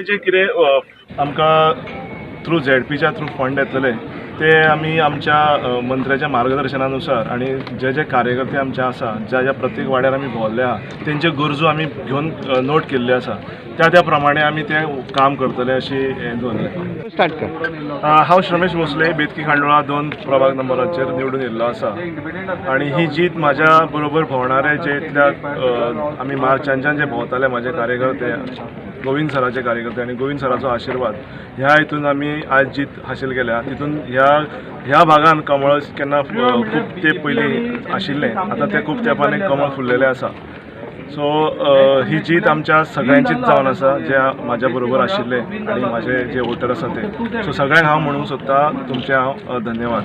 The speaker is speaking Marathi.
जे कितें आमकां थ्रू झेडपीच्या थ्रू फंड येतले ते आमी आमच्या मंत्र्याच्या मार्गदर्शनानुसार आणि जे जे कार्यकर्ते आमचे आसा ज्या प्रत्येक वाड्यार आमी भोंवल्ले आहा तेंच्यो गरजो आमी घेवन नोट केल्ल्यो आसा त्या प्रमाणे आमी तें काम करतले अशी हें दवरलें. स्टार्ट कर. हांव श्रमेश भोसले बेतकी खांडोळा 2 प्रभाग नंबराचेर निवडून येयल्लो आसा आणि ही जीत म्हाज्या बरोबर भोंवणारे जे इतल्या आमी मार्चांच्यान जे भोंवताले म्हाजे कार्यकर्ते गोविंद सराचे कार्यकर्ते आणि गोविंद सराचो आशिर्वाद ह्या हितून आमी आज जीत हासील केल्या. तितून ह्या भागान कमळ केन्ना खूब तेंप पयलीं आशिल्लें आतां तें खूब तेंपान कमळ फुललेलें आसा. सो ही जीत आमच्या सगळ्यांचीच जावन आसा जे म्हाज्या बरोबर आशिल्ले आणि माझे जे वोटर आसा ते. सो सगळ्यांक हांव म्हणूंक सोदता तुमचे हांव धन्यवाद.